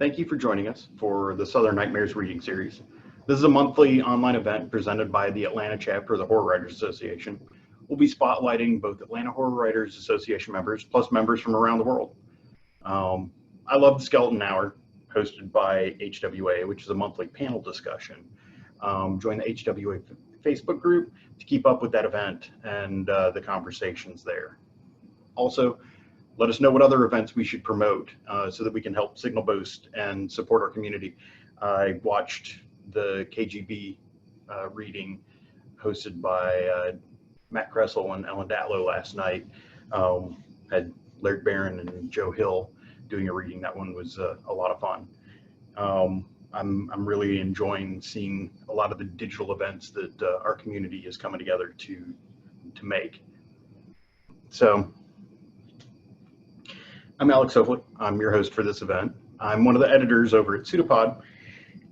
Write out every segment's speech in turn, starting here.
Thank you for joining us for the Southern Nightmares reading series. This is a monthly online event presented by the Atlanta Chapter of the Horror Writers Association. We'll be spotlighting both Atlanta Horror Writers Association members plus members from around the world. I love the Skeleton Hour, hosted by HWA, which is a monthly panel discussion. Join the HWA Facebook group to keep up with that event and the conversations there. Also, let us know what other events we should promote so that we can help signal boost and support our community. I watched the KGB reading hosted by Matt Kressel and Ellen Datlow last night. Had Laird Barron and Joe Hill doing a reading. That one was a lot of fun. I'm really enjoying seeing a lot of the digital events that our community is coming together to make. So I'm Alex Hofelich. I'm your host for this event. I'm one of the editors over at Pseudopod.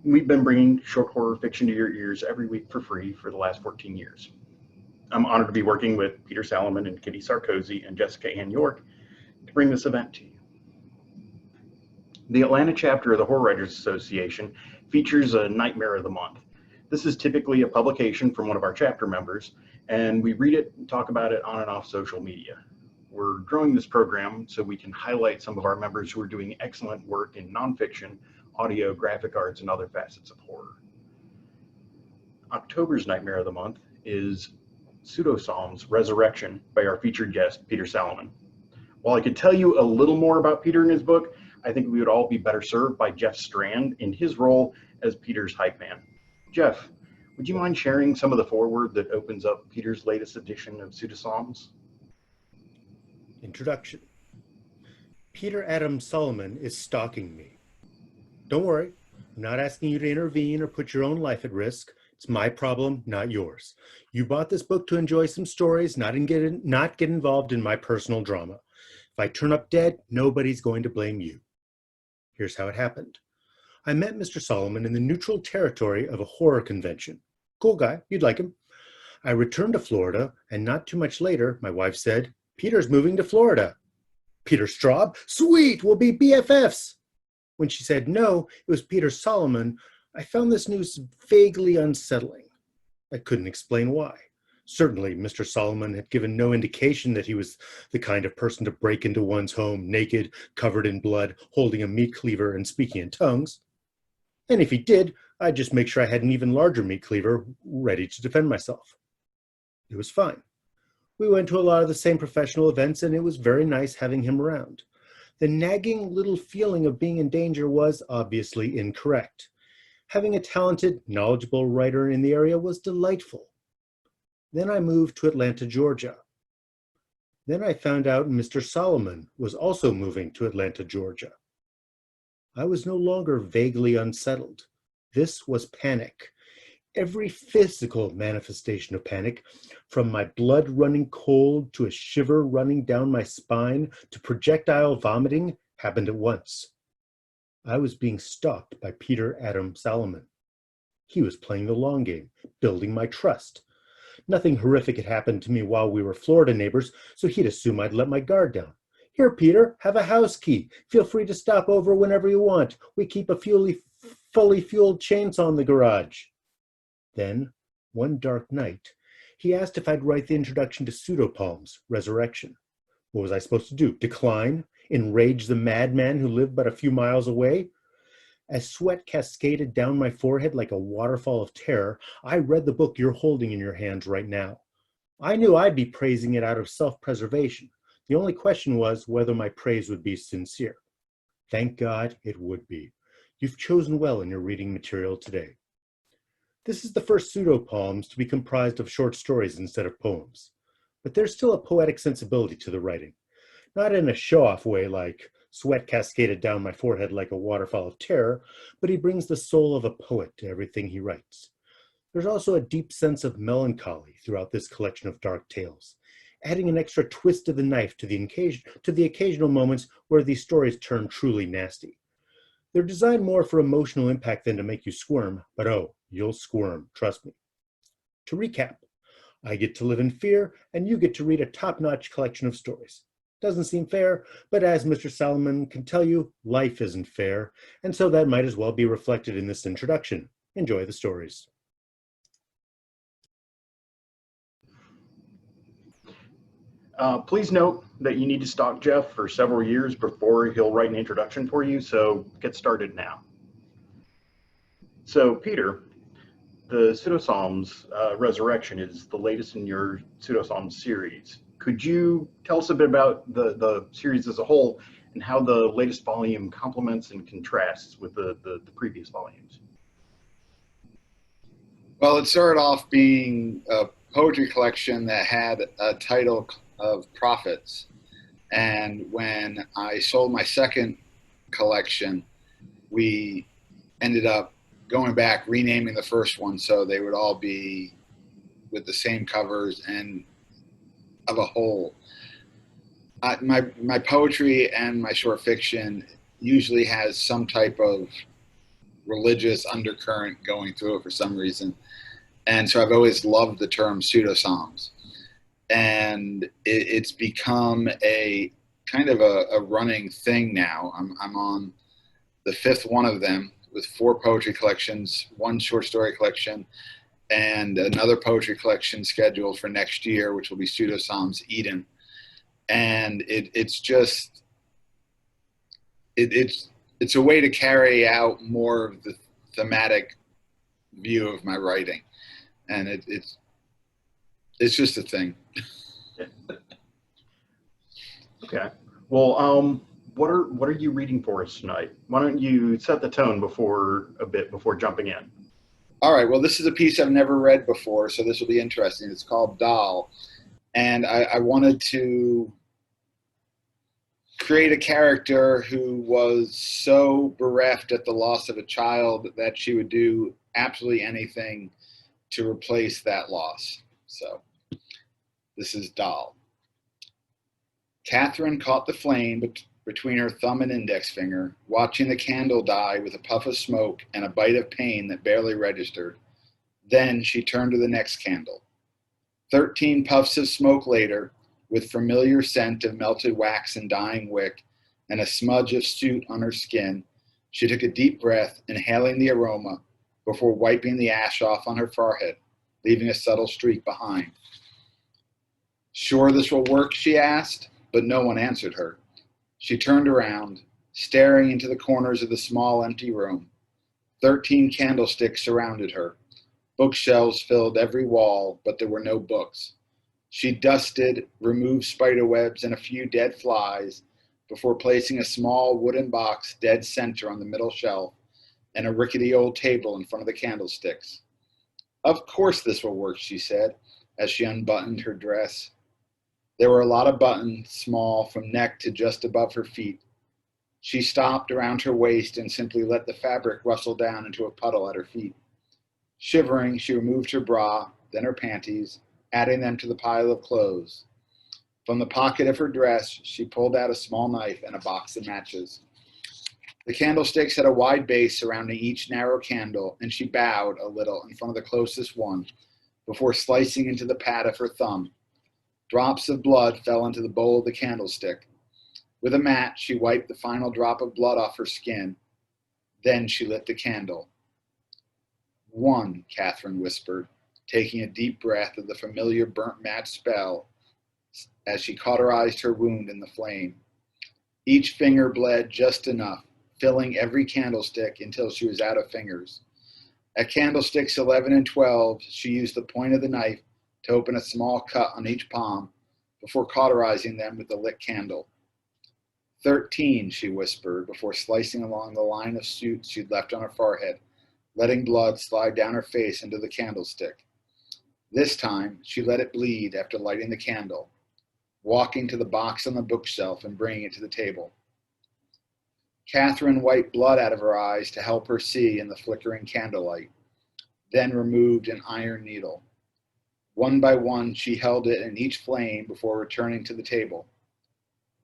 We've been bringing short horror fiction to your ears every week for free for the last 14 years. I'm honored to be working with Peter Salomon and Kitty Sarkozy and Jessica Ann York to bring this event to you. The Atlanta Chapter of the Horror Writers Association features a Nightmare of the Month. This is typically a publication from one of our chapter members, and we read it and talk about it on and off social media. We're growing this program so we can highlight some of our members who are doing excellent work in nonfiction, audio, graphic arts, and other facets of horror. October's Nightmare of the Month is Pseudo-Psalms Resurrection by our featured guest, Peter Salomon. While I could tell you a little more about Peter and his book, I think we would all be better served by Jeff Strand in his role as Peter's hype man. Jeff, would you mind sharing some of the foreword that opens up Peter's latest edition of Pseudo-Psalms? Introduction. Peter Adam Salomon is stalking me. Don't worry, I'm not asking you to intervene or put your own life at risk. It's my problem, not yours. You bought this book to enjoy some stories, not get involved in my personal drama. If I turn up dead, nobody's going to blame you. Here's how it happened. I met Mr. Salomon in the neutral territory of a horror convention. Cool guy, you'd like him. I returned to Florida, and not too much later, my wife said, Peter's moving to Florida. Peter Straub? Sweet, we'll be BFFs. When she said no, it was Peter Salomon, I found this news vaguely unsettling. I couldn't explain why. Certainly, Mr. Salomon had given no indication that he was the kind of person to break into one's home naked, covered in blood, holding a meat cleaver and speaking in tongues. And if he did, I'd just make sure I had an even larger meat cleaver ready to defend myself. It was fine. We went to a lot of the same professional events, and it was very nice having him around. The nagging little feeling of being in danger was obviously incorrect. Having a talented, knowledgeable writer in the area was delightful. Then I moved to Atlanta, Georgia. Then I found out Mr. Salomon was also moving to Atlanta, Georgia. I was no longer vaguely unsettled. This was panic. Every physical manifestation of panic, from my blood running cold to a shiver running down my spine to projectile vomiting, happened at once. I was being stalked by Peter Adam Salomon. He was playing the long game, building my trust. Nothing horrific had happened to me while we were Florida neighbors, so he'd assume I'd let my guard down. Here, Peter, have a house key. Feel free to stop over whenever you want. We keep a fully fueled chainsaw in the garage. Then, one dark night, he asked if I'd write the introduction to Pseudopalms, Resurrection. What was I supposed to do? Decline? Enrage the madman who lived but a few miles away? As sweat cascaded down my forehead like a waterfall of terror, I read the book you're holding in your hands right now. I knew I'd be praising it out of self-preservation. The only question was whether my praise would be sincere. Thank God it would be. You've chosen well in your reading material today. This is the first Pseudopalms to be comprised of short stories instead of poems. But there's still a poetic sensibility to the writing. Not in a show-off way like sweat cascaded down my forehead like a waterfall of terror, but he brings the soul of a poet to everything he writes. There's also a deep sense of melancholy throughout this collection of dark tales, adding an extra twist to the knife to the occasional moments where these stories turn truly nasty. They're designed more for emotional impact than to make you squirm, but oh, you'll squirm, trust me. To recap, I get to live in fear, and you get to read a top-notch collection of stories. Doesn't seem fair, but as Mr. Salomon can tell you, life isn't fair, and so that might as well be reflected in this introduction. Enjoy the stories. Please note that you need to stalk Jeff for several years before he'll write an introduction for you, so get started now. So, Peter, the Pseudo-Psalms Resurrection is the latest in your Pseudo-Psalms series. Could you tell us a bit about the series as a whole and how the latest volume complements and contrasts with the previous volumes? Well, it started off being a poetry collection that had a title of Prophets. And when I sold my second collection, we ended up going back, renaming the first one so they would all be with the same covers and of a whole. My poetry and my short fiction usually has some type of religious undercurrent going through it for some reason. And so I've always loved the term pseudo-psalms. And it's become a kind of a running thing now. I'm on the fifth one of them with 4 poetry collections, 1 short story collection, and another poetry collection scheduled for next year, which will be Pseudo-Psalms Eden. And it's a way to carry out more of the thematic view of my writing. And it's just a thing. Okay. Well, what are you reading for us tonight? Why don't you set the tone before jumping in? All right. Well, this is a piece I've never read before, so this will be interesting. It's called Doll, and I wanted to create a character who was so bereft at the loss of a child that she would do absolutely anything to replace that loss. So this is Doll. Catherine caught the flame between her thumb and index finger, watching the candle die with a puff of smoke and a bite of pain that barely registered. Then she turned to the next candle. 13 puffs of smoke later, with familiar scent of melted wax and dying wick, and a smudge of soot on her skin, she took a deep breath, inhaling the aroma, before wiping the ash off on her forehead, leaving a subtle streak behind. Sure this will work, she asked, but no one answered her. She turned around, staring into the corners of the small empty room. 13 candlesticks surrounded her. Bookshelves filled every wall, but there were no books. She dusted, removed spiderwebs and a few dead flies before placing a small wooden box dead center on the middle shelf and a rickety old table in front of the candlesticks. Of course this will work, she said, as she unbuttoned her dress. There were a lot of buttons, small, from neck to just above her feet. She stopped around her waist and simply let the fabric rustle down into a puddle at her feet. Shivering, she removed her bra, then her panties, adding them to the pile of clothes. From the pocket of her dress, she pulled out a small knife and a box of matches. The candlesticks had a wide base surrounding each narrow candle, and she bowed a little in front of the closest one before slicing into the pad of her thumb. Drops of blood fell into the bowl of the candlestick. With a match, she wiped the final drop of blood off her skin. Then she lit the candle. 1, Catherine whispered, taking a deep breath of the familiar burnt match spell as she cauterized her wound in the flame. Each finger bled just enough, filling every candlestick until she was out of fingers. At candlesticks 11 and 12, she used the point of the knife to open a small cut on each palm before cauterizing them with the lit candle. 13, she whispered before slicing along the line of soot she'd left on her forehead, letting blood slide down her face into the candlestick. This time, she let it bleed after lighting the candle, walking to the box on the bookshelf and bringing it to the table. Catherine wiped blood out of her eyes to help her see in the flickering candlelight, then removed an iron needle. One by one, she held it in each flame before returning to the table.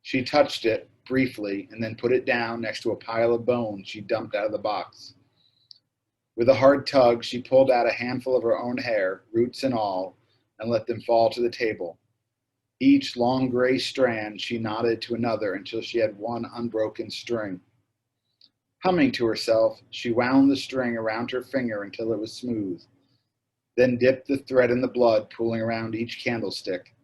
She touched it briefly and then put it down next to a pile of bones she dumped out of the box. With a hard tug, she pulled out a handful of her own hair, roots and all, and let them fall to the table. Each long gray strand she knotted to another until she had one unbroken string. Humming to herself, she wound the string around her finger until it was smooth, then dipped the thread in the blood pooling around each candlestick.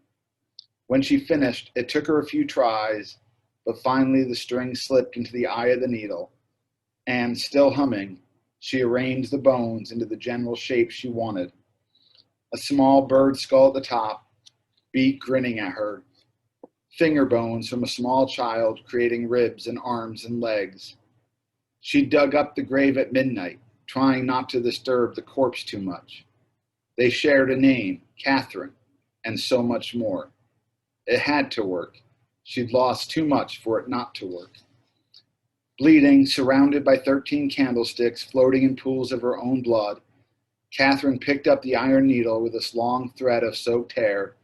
When she finished, it took her a few tries, but finally the string slipped into the eye of the needle, and, still humming, she arranged the bones into the general shape she wanted. A small bird skull at the top, beak grinning at her, finger bones from a small child creating ribs and arms and legs. She dug up the grave at midnight, trying not to disturb the corpse too much. They shared a name, Catherine, and so much more. It had to work. She'd lost too much for it not to work. Bleeding, surrounded by 13 candlesticks floating in pools of her own blood, Catherine picked up the iron needle with its long thread of soaked hair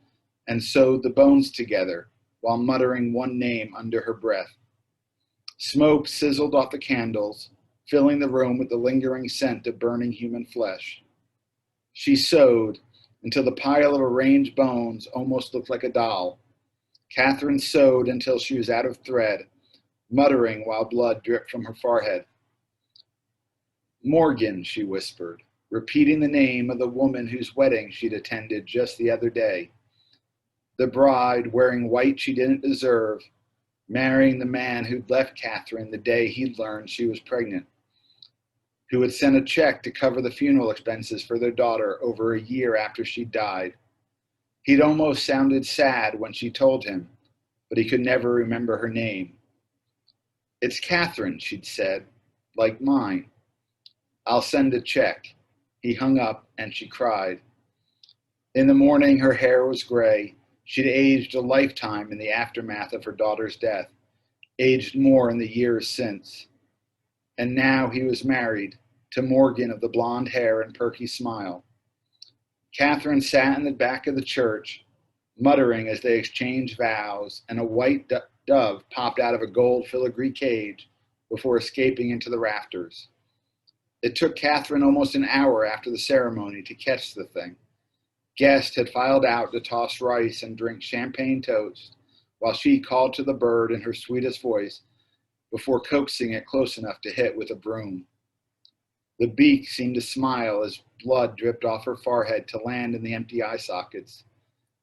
and sewed the bones together while muttering one name under her breath. Smoke sizzled off the candles, filling the room with the lingering scent of burning human flesh. She sewed until the pile of arranged bones almost looked like a doll. Catherine sewed until she was out of thread, muttering while blood dripped from her forehead. Morgan, she whispered, repeating the name of the woman whose wedding she'd attended just the other day. The bride, wearing white she didn't deserve, marrying the man who'd left Catherine the day he'd learned she was pregnant, who had sent a check to cover the funeral expenses for their daughter over a year after she died. He'd almost sounded sad when she told him, but he could never remember her name. It's Catherine, she'd said, like mine. I'll send a check. He hung up and she cried. In the morning, her hair was gray. She'd aged a lifetime in the aftermath of her daughter's death, aged more in the years since. And now he was married to Morgan of the blonde hair and perky smile. Catherine sat in the back of the church, muttering as they exchanged vows, and a white dove popped out of a gold filigree cage before escaping into the rafters. It took Catherine almost an hour after the ceremony to catch the thing. Guests had filed out to toss rice and drink champagne toast, while she called to the bird in her sweetest voice before coaxing it close enough to hit with a broom. The beak seemed to smile as blood dripped off her forehead to land in the empty eye sockets,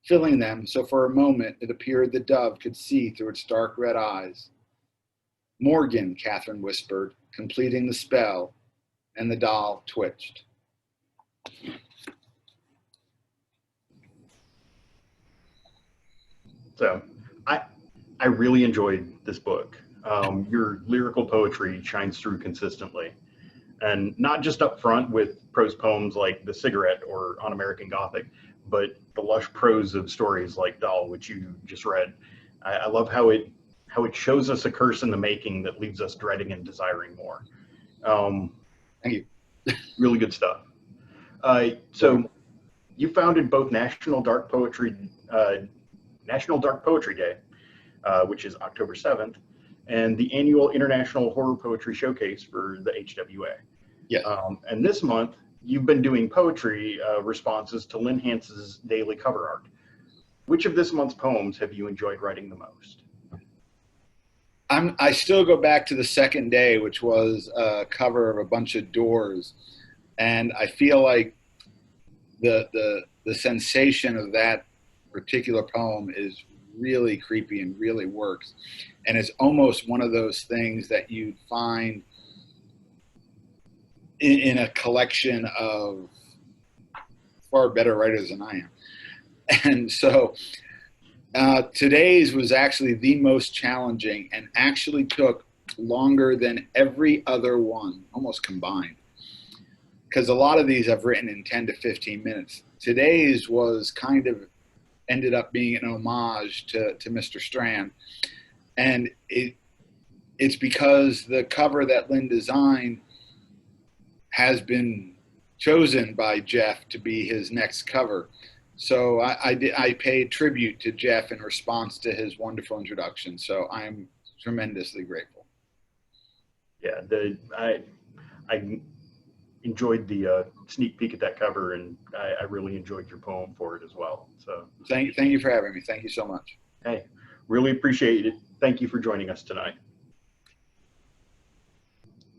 filling them so for a moment it appeared the dove could see through its dark red eyes. Morgan, Catherine whispered, completing the spell, and the doll twitched. So I really enjoyed this book. Your lyrical poetry shines through consistently, and not just up front with prose poems like The Cigarette or On American Gothic, but the lush prose of stories like Doll, which you just read. I love how it shows us a curse in the making that leaves us dreading and desiring more. Thank you. Really good stuff. So you founded both National Dark Poetry Day, which is October 7th, and the annual International Horror Poetry Showcase for the HWA. Yes. And this month, you've been doing poetry responses to Lynn Hance's daily cover art. Which of this month's poems have you enjoyed writing the most? I still go back to the second day, which was a cover of a bunch of doors, and I feel like the sensation of that particular poem is really creepy and really works, and it's almost one of those things that you'd find in a collection of far better writers than I am. And so today's was actually the most challenging and actually took longer than every other one, almost combined. Because a lot of these I've written in 10 to 15 minutes. Today's was kind of ended up being an homage to Mr. Strand. And it's because the cover that Lynn designed has been chosen by Jeff to be his next cover. So I paid tribute to Jeff in response to his wonderful introduction. So I'm tremendously grateful. Yeah, enjoyed the sneak peek at that cover, and I really enjoyed your poem for it as well. So thank you for having me. Thank you so much. hey, really appreciate it. Thank you for joining us tonight.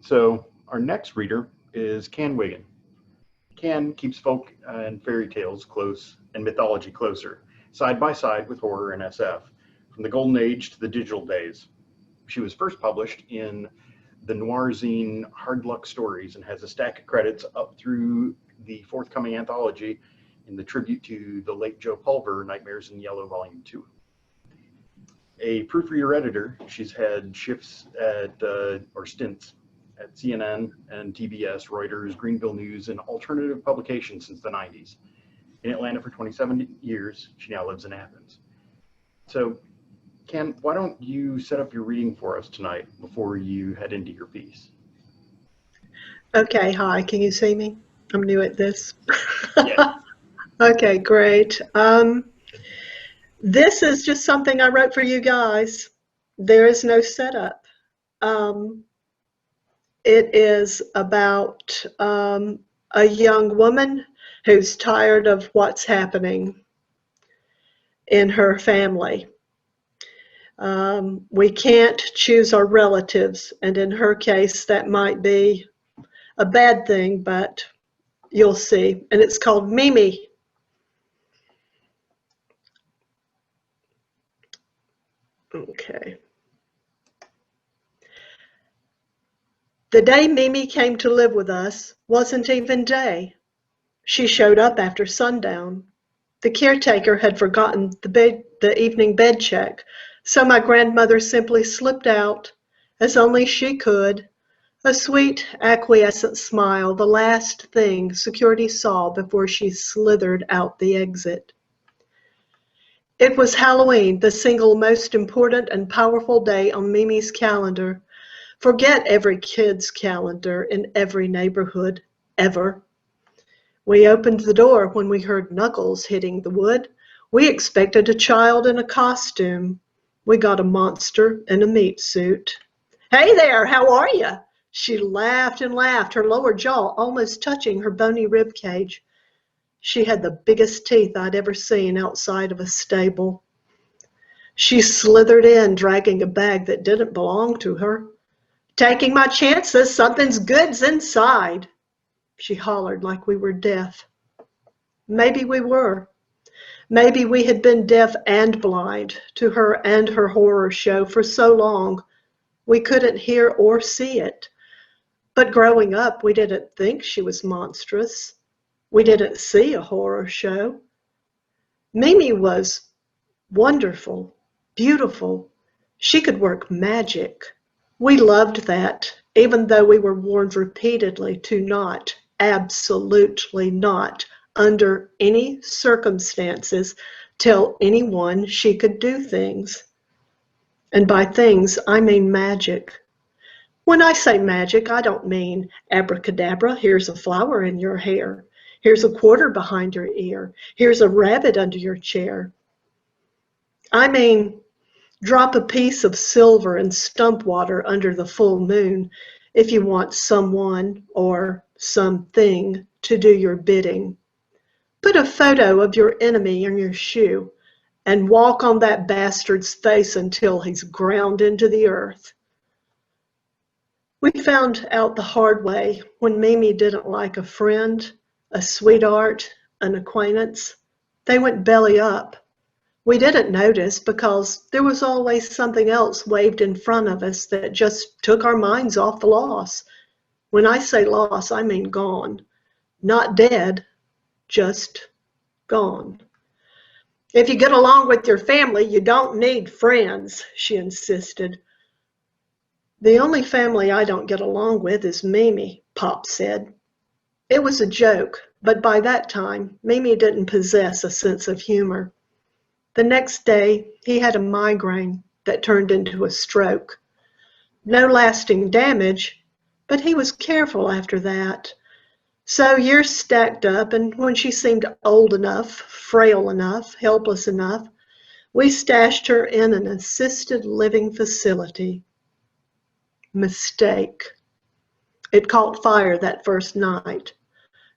So our next reader is Can Wiggins. Can keeps folk and fairy tales close and mythology closer, side by side with horror and SF, from the golden age to the digital days. She was first published in the noir zine Hard Luck Stories and has a stack of credits up through the forthcoming anthology in the tribute to the late Joe Pulver, Nightmares in Yellow Volume 2. A proofreader editor, she's had shifts at, or stints at CNN and TBS, Reuters, Greenville News, and alternative publications since the 90s. In Atlanta for 27 years, she now lives in Athens. So, Ken, why don't you set up your reading for us tonight before you head into your piece? Okay, hi, can you see me? I'm new at this. Yeah. Okay, great. This is just something I wrote for you guys. There is no setup. It is about a young woman who's tired of what's happening in her family. We can't choose our relatives, and in her case, that might be a bad thing, but you'll see. And it's called Mimi. Okay. The day Mimi came to live with us wasn't even day. She showed up after sundown. The caretaker had forgotten the evening bed check, so my grandmother simply slipped out, as only she could, a sweet, acquiescent smile, the last thing security saw before she slithered out the exit. It was Halloween, the single most important and powerful day on Mimi's calendar. Forget every kid's calendar in every neighborhood, ever. We opened the door when we heard knuckles hitting the wood. We expected a child in a costume. We got a monster in a meat suit. Hey there, how are you? She laughed and laughed, her lower jaw almost touching her bony rib cage. She had the biggest teeth I'd ever seen outside of a stable. She slithered in, dragging a bag that didn't belong to her. Taking my chances, something's good's inside. She hollered like we were deaf. Maybe we were. Maybe we had been deaf and blind to her and her horror show for so long we couldn't hear or see it. But growing up, we didn't think she was monstrous. We didn't see a horror show. Mimi was wonderful, beautiful. She could work magic. We loved that, even though we were warned repeatedly to not, absolutely not, under any circumstances, tell anyone she could do things. And by things, I mean magic. When I say magic, I don't mean abracadabra, here's a flower in your hair, here's a quarter behind your ear, here's a rabbit under your chair. I mean, drop a piece of silver and stump water under the full moon if you want someone or something to do your bidding. Put a photo of your enemy in your shoe and walk on that bastard's face until he's ground into the earth. We found out the hard way when Mimi didn't like a friend, a sweetheart, an acquaintance. They went belly up. We didn't notice because there was always something else waved in front of us that just took our minds off the loss. When I say loss, I mean gone. Not dead, just gone. If you get along with your family, you don't need friends, she insisted. The only family I don't get along with is Mimi, Pop said. It was a joke, but by that time, Mimi didn't possess a sense of humor. The next day, he had a migraine that turned into a stroke. No lasting damage, but he was careful after that. So years stacked up, and when she seemed old enough, frail enough, helpless enough, we stashed her in an assisted living facility. Mistake. It caught fire that first night.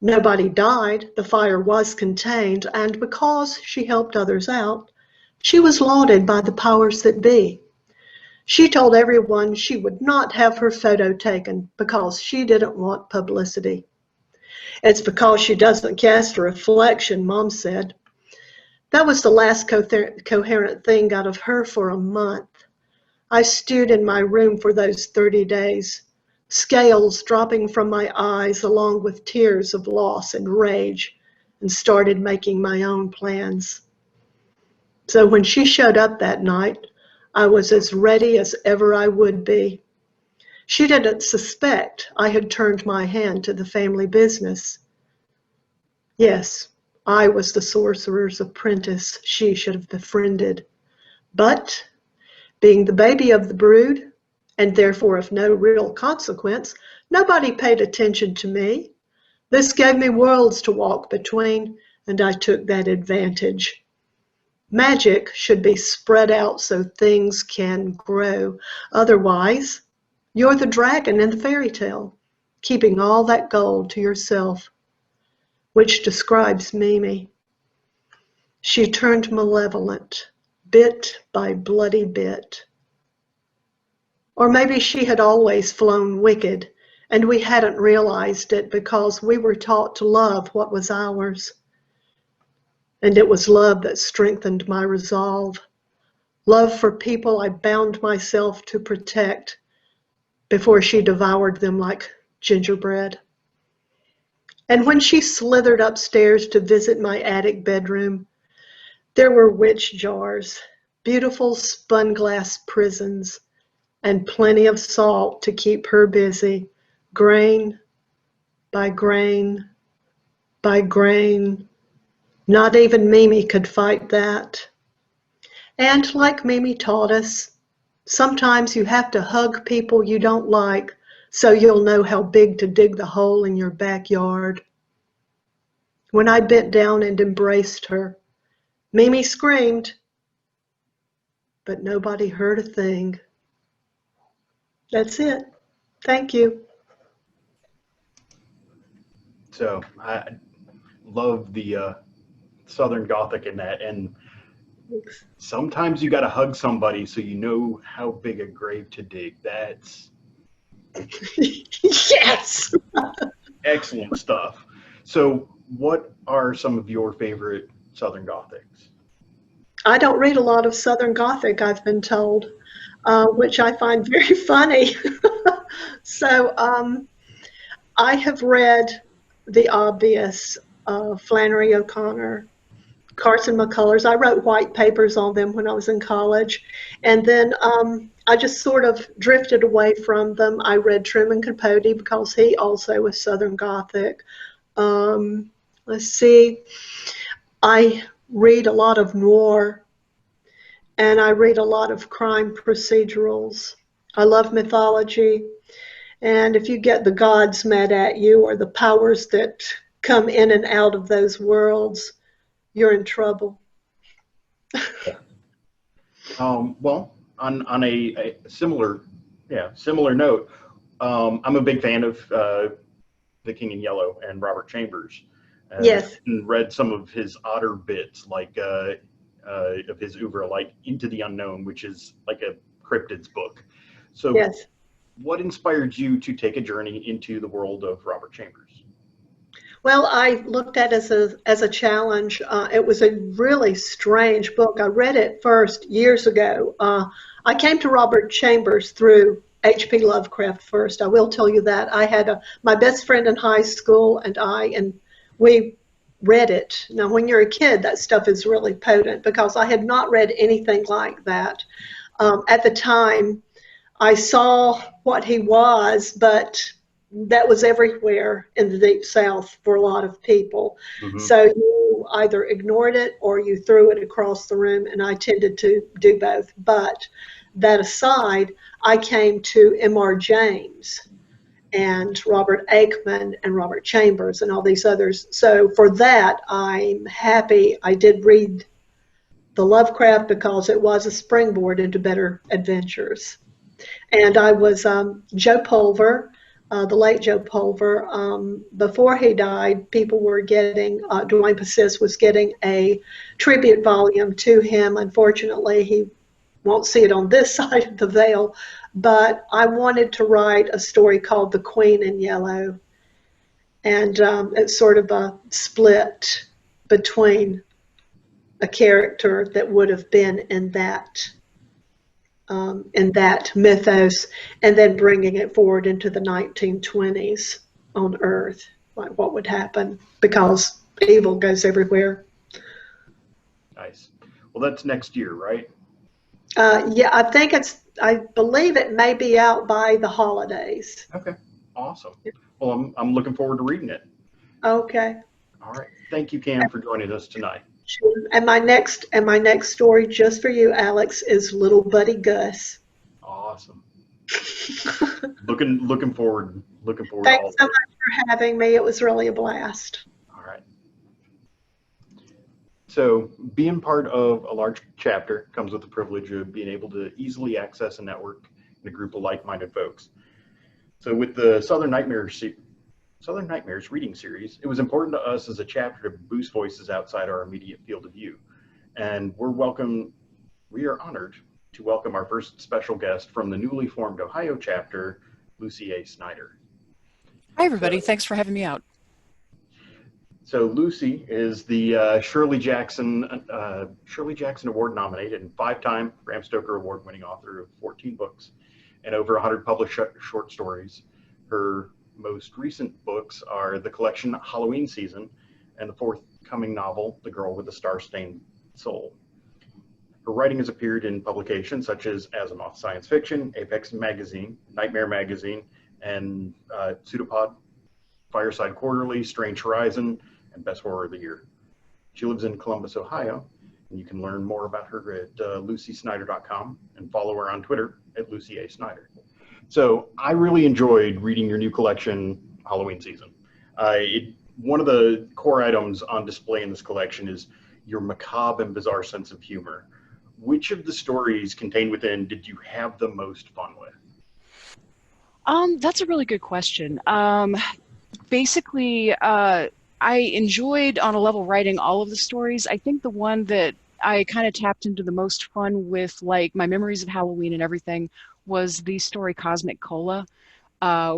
Nobody died, the fire was contained, and because she helped others out, she was lauded by the powers that be. She told everyone she would not have her photo taken because she didn't want publicity. It's because she doesn't cast a reflection, Mom said. That was the last coherent thing out of her for a month. I stewed in my room for those 30 days, scales dropping from my eyes along with tears of loss and rage, and started making my own plans. So when she showed up that night, I was as ready as ever I would be. She didn't suspect I had turned my hand to the family business. Yes, I was the sorcerer's apprentice she should have befriended. But, being the baby of the brood, and therefore of no real consequence, nobody paid attention to me. This gave me worlds to walk between, and I took that advantage. Magic should be spread out so things can grow. Otherwise, you're the dragon in the fairy tale, keeping all that gold to yourself. Which describes Mimi. She turned malevolent, bit by bloody bit. Or maybe she had always flown wicked, and we hadn't realized it because we were taught to love what was ours. And it was love that strengthened my resolve. Love for people I bound myself to protect before she devoured them like gingerbread. And when she slithered upstairs to visit my attic bedroom, there were witch jars, beautiful spun glass prisons, and plenty of salt to keep her busy, grain by grain by grain. Not even Mimi could fight that. And like Mimi taught us, sometimes you have to hug people you don't like so you'll know how big to dig the hole in your backyard. When I bent down and embraced her, Mimi screamed, but nobody heard a thing. That's it. Thank you. So I love the Southern Gothic in that. And sometimes you got to hug somebody so you know how big a grave to dig. That's Yes. excellent stuff. So what are some of your favorite Southern Gothics? I don't read a lot of Southern Gothic, I've been told, which I find very funny. So I have read the obvious Flannery O'Connor, Carson McCullers. I wrote white papers on them when I was in college. And then I just sort of drifted away from them. I read Truman Capote because he also was Southern Gothic. Let's see. I read a lot of noir, and I read a lot of crime procedurals. I love mythology. And if you get the gods mad at you or the powers that come in and out of those worlds, you're in trouble. Well, on a similar note, I'm a big fan of The King in Yellow and Robert Chambers. Yes. And read some of his odder bits, like of his oeuvre, like Into the Unknown, which is like a cryptids book. So Yes. what inspired you to take a journey into the world of Robert Chambers? Well, I looked at it as a challenge. It was a really strange book. I read it first years ago. I came to Robert Chambers through H.P. Lovecraft first. I will tell you that. I had my best friend in high school, and we read it. Now, when you're a kid, that stuff is really potent because I had not read anything like that. At the time, I saw what he was, but that was everywhere in the Deep South for a lot of people. Mm-hmm. So you either ignored it or you threw it across the room, and I tended to do both. But that aside, I came to M.R. James and Robert Aikman and Robert Chambers and all these others. So for that, I'm happy I did read the Lovecraft because it was a springboard into better adventures. And I was Joe Pulver. the late Joe Pulver. Before he died, people were getting, Dwayne Passis was getting a tribute volume to him. Unfortunately, he won't see it on this side of the veil, but I wanted to write a story called The Queen in Yellow. And it's sort of a split between a character that would have been in that mythos, and then bringing it forward into the 1920s on Earth, like what would happen, because evil goes everywhere. Nice. Well, that's next year, right? Yeah, I believe it may be out by the holidays. Okay. Awesome. Well, I'm looking forward to reading it. Okay. All right. Thank you, Cam, for joining us tonight. And my next story, just for you, Alex, is Little Buddy Gus. Awesome. looking forward to all Thanks so of it. much for having me. It was really a blast. All right. So being part of a large chapter comes with the privilege of being able to easily access a network and a group of like-minded folks. So with the Southern Nightmares reading series, it was important to us as a chapter to boost voices outside our immediate field of view. And we are honored to welcome our first special guest from the newly formed Ohio chapter, Lucy A. Snyder. Hi, everybody. Thanks for having me out. So Lucy is the Shirley Jackson Award nominated and 5-time Bram Stoker Award winning author of 14 books and over 100 published short stories. Her most recent books are the collection Halloween Season and the forthcoming novel, The Girl with the Star-Stained Soul. Her writing has appeared in publications such as Asimov Science Fiction, Apex Magazine, Nightmare Magazine, and Pseudopod, Fireside Quarterly, Strange Horizon, and Best Horror of the Year. She lives in Columbus, Ohio, and you can learn more about her at lucysnyder.com and follow her on Twitter at Lucy A. Snyder. So I really enjoyed reading your new collection, Halloween Season. One of the core items on display in this collection is your macabre and bizarre sense of humor. Which of the stories contained within did you have the most fun with? That's a really good question. Basically, I enjoyed on a level writing all of the stories. I think the one that I kind of tapped into the most fun with, like my memories of Halloween and everything, was the story Cosmic Cola,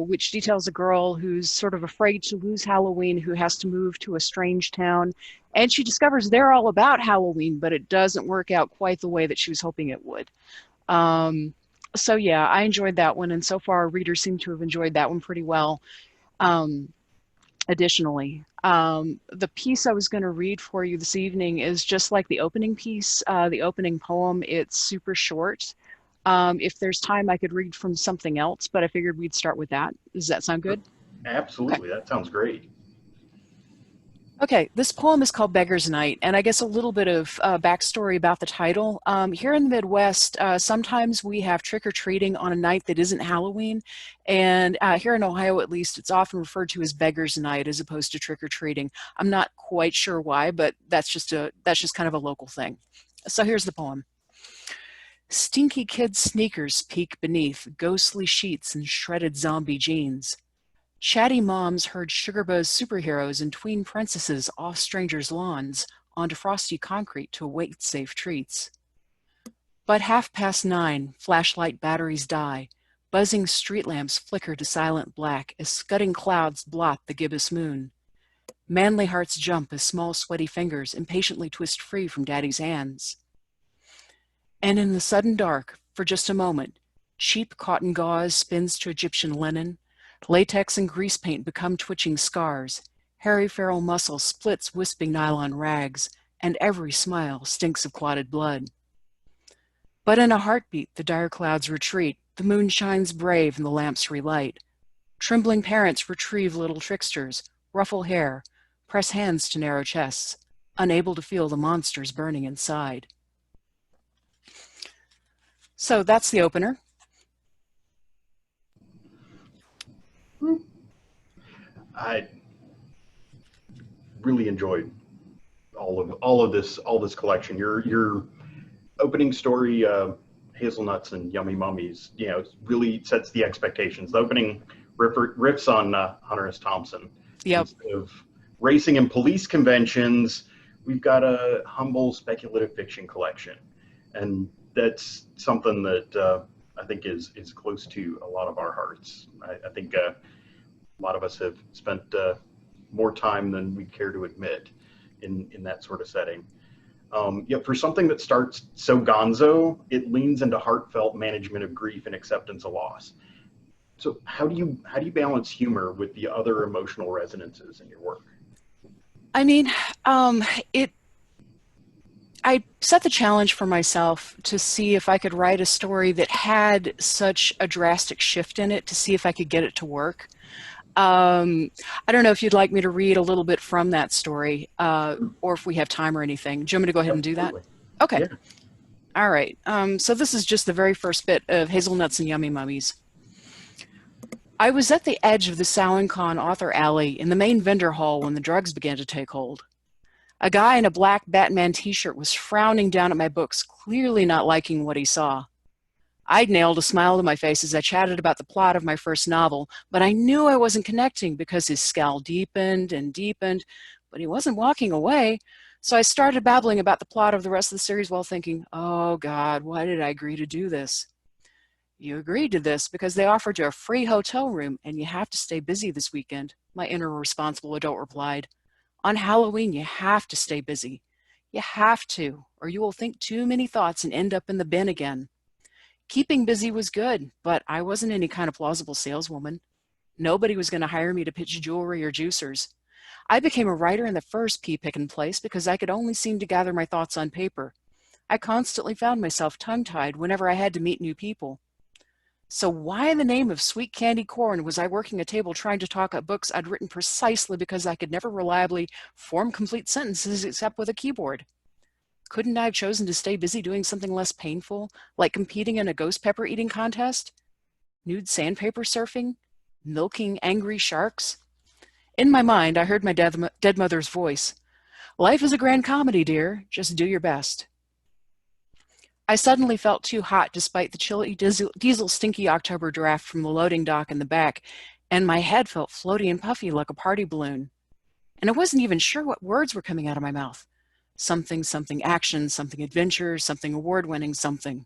which details a girl who's sort of afraid to lose Halloween, who has to move to a strange town. And she discovers they're all about Halloween, but it doesn't work out quite the way that she was hoping it would. So yeah, I enjoyed that one. And so far, readers seem to have enjoyed that one pretty well. Additionally, the piece I was going to read for you this evening is just like the opening piece, the opening poem. It's super short. If there's time, I could read from something else, but I figured we'd start with that. Does that sound good? Absolutely. Okay. That sounds great. Okay, this poem is called Beggar's Night, and I guess a little bit of backstory about the title. Here in the Midwest, sometimes we have trick-or-treating on a night that isn't Halloween, and here in Ohio at least, it's often referred to as Beggar's Night as opposed to trick-or-treating. I'm not quite sure why, but that's just kind of a local thing. So here's the poem. Stinky kids' sneakers peek beneath ghostly sheets and shredded zombie jeans. Chatty moms herd Sugarbuzz superheroes and tween princesses off strangers' lawns onto frosty concrete to await safe treats. But 9:30, flashlight batteries die, buzzing street lamps flicker to silent black as scudding clouds blot the gibbous moon. Manly hearts jump as small sweaty fingers impatiently twist free from daddy's hands. And in the sudden dark, for just a moment, cheap cotton gauze spins to Egyptian linen, latex and grease paint become twitching scars, hairy feral muscle splits wisping nylon rags, and every smile stinks of clotted blood. But in a heartbeat the dire clouds retreat, the moon shines brave and the lamps relight. Trembling parents retrieve little tricksters, ruffle hair, press hands to narrow chests, unable to feel the monsters burning inside. So that's the opener. I really enjoyed all of this collection. Your opening story, Hazelnuts and Yummy Mummies, really sets the expectations. The opening riffs on Hunter S. Thompson. Yep. Instead of racing and police conventions, we've got a humble speculative fiction collection. And that's something that I think is close to a lot of our hearts. I think a lot of us have spent more time than we care to admit in that sort of setting. Yet for something that starts so gonzo, it leans into heartfelt management of grief and acceptance of loss. So how do you balance humor with the other emotional resonances in your work? I mean, I set the challenge for myself to see if I could write a story that had such a drastic shift in it, to see if I could get it to work. I don't know if you'd like me to read a little bit from that story, or if we have time or anything. Do you want me to go ahead and do that? Okay. Yeah. All right. So this is just the very first bit of Hazelnuts and Yummy Mummies. I was at the edge of the Salomon author alley in the main vendor hall when the drugs began to take hold. A guy in a black Batman t-shirt was frowning down at my books, clearly not liking what he saw. I'd nailed a smile to my face as I chatted about the plot of my first novel, but I knew I wasn't connecting because his scowl deepened and deepened, but he wasn't walking away. So I started babbling about the plot of the rest of the series while thinking, oh God, why did I agree to do this? You agreed to this because they offered you a free hotel room and you have to stay busy this weekend, my inner responsible adult replied. On Halloween, you have to stay busy. You have to, or you will think too many thoughts and end up in the bin again. Keeping busy was good, but I wasn't any kind of plausible saleswoman. Nobody was going to hire me to pitch jewelry or juicers. I became a writer in the first pea-picking place because I could only seem to gather my thoughts on paper. I constantly found myself tongue-tied whenever I had to meet new people. So why in the name of sweet candy corn was I working a table trying to talk up books I'd written precisely because I could never reliably form complete sentences except with a keyboard? Couldn't I have chosen to stay busy doing something less painful, like competing in a ghost pepper eating contest? Nude sandpaper surfing? Milking angry sharks? In my mind, I heard my dead mother's voice. Life is a grand comedy, dear. Just do your best. I suddenly felt too hot despite the chilly diesel stinky October draft from the loading dock in the back, and my head felt floaty and puffy like a party balloon. And I wasn't even sure what words were coming out of my mouth. Something, something action, something adventure, something award-winning, something.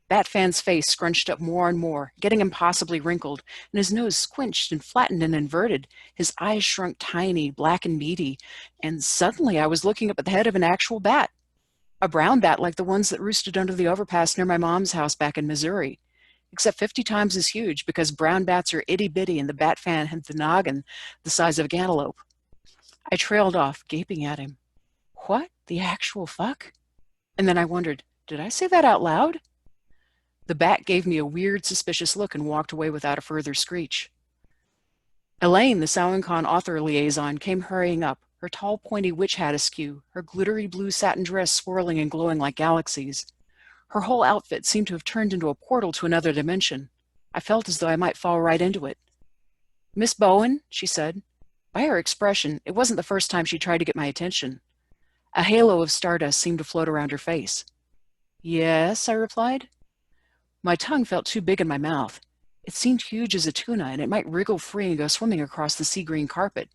Batfan's face scrunched up more and more, getting impossibly wrinkled, and his nose squinched and flattened and inverted. His eyes shrunk tiny, black and beady, and suddenly I was looking up at the head of an actual bat. A brown bat like the ones that roosted under the overpass near my mom's house back in Missouri, except 50 times as huge because brown bats are itty-bitty and the bat fan had the noggin the size of a cantaloupe. I trailed off, gaping at him. What the actual fuck? And then I wondered, did I say that out loud? The bat gave me a weird, suspicious look and walked away without a further screech. Elaine, the Salomon author liaison, came hurrying up, her tall, pointy witch hat askew, her glittery blue satin dress swirling and glowing like galaxies. Her whole outfit seemed to have turned into a portal to another dimension. I felt as though I might fall right into it. Miss Bowen, she said. By her expression, it wasn't the first time she tried to get my attention. A halo of stardust seemed to float around her face. Yes, I replied. My tongue felt too big in my mouth. It seemed huge as a tuna, and it might wriggle free and go swimming across the sea green carpet.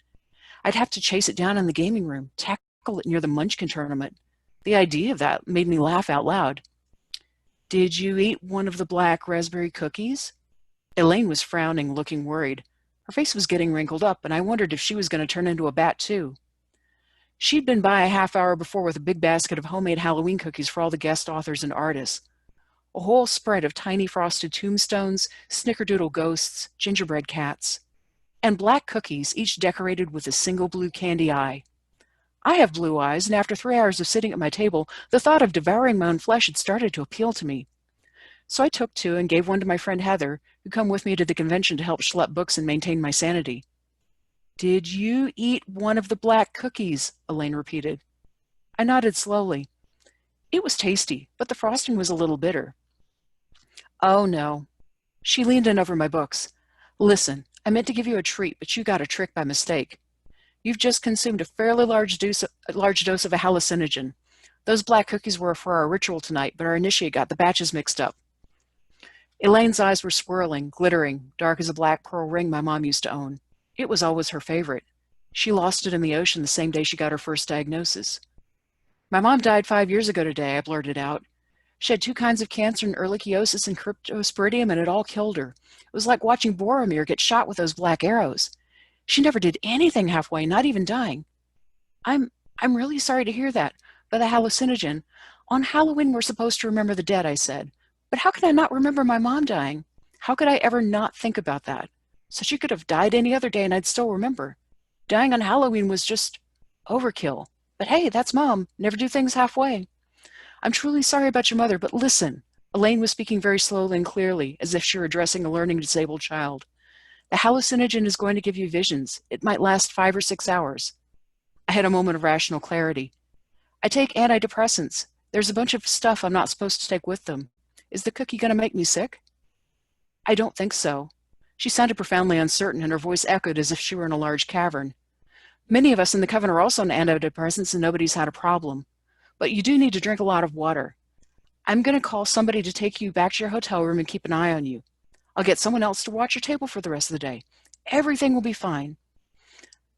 I'd have to chase it down in the gaming room, tackle it near the Munchkin tournament. The idea of that made me laugh out loud. Did you eat one of the black raspberry cookies? Elaine was frowning, looking worried. Her face was getting wrinkled up, and I wondered if she was going to turn into a bat, too. She'd been by a half hour before with a big basket of homemade Halloween cookies for all the guest authors and artists. A whole spread of tiny frosted tombstones, snickerdoodle ghosts, gingerbread cats, and black cookies, each decorated with a single blue candy eye. I have blue eyes, and after 3 hours of sitting at my table, the thought of devouring my own flesh had started to appeal to me. So I took two and gave one to my friend Heather, who come with me to the convention to help schlep books and maintain my sanity. Did you eat one of the black cookies? Elaine repeated. I nodded slowly. It was tasty, but the frosting was a little bitter. Oh, no. She leaned in over my books. Listen, I meant to give you a treat, but you got a trick by mistake. You've just consumed a fairly large dose of a hallucinogen. Those black cookies were for our ritual tonight, but our initiate got the batches mixed up. Elaine's eyes were swirling, glittering, dark as a black pearl ring my mom used to own. It was always her favorite. She lost it in the ocean the same day she got her first diagnosis. My mom died 5 years ago today, I blurted out. She had 2 kinds of cancer and ehrlichiosis and cryptosporidium, and it all killed her. It was like watching Boromir get shot with those black arrows. She never did anything halfway, not even dying. I'm really sorry to hear that, but the hallucinogen. On Halloween, we're supposed to remember the dead, I said. But how can I not remember my mom dying? How could I ever not think about that? So she could have died any other day and I'd still remember. Dying on Halloween was just overkill. But hey, that's Mom. Never do things halfway. I'm truly sorry about your mother, but listen. Elaine was speaking very slowly and clearly, as if she were addressing a learning disabled child. The hallucinogen is going to give you visions. It might last 5 or 6 hours. I had a moment of rational clarity. I take antidepressants. There's a bunch of stuff I'm not supposed to take with them. Is the cookie going to make me sick? I don't think so. She sounded profoundly uncertain, and her voice echoed as if she were in a large cavern. Many of us in the coven are also on antidepressants, and nobody's had a problem. But you do need to drink a lot of water. I'm going to call somebody to take you back to your hotel room and keep an eye on you. I'll get someone else to watch your table for the rest of the day. Everything will be fine.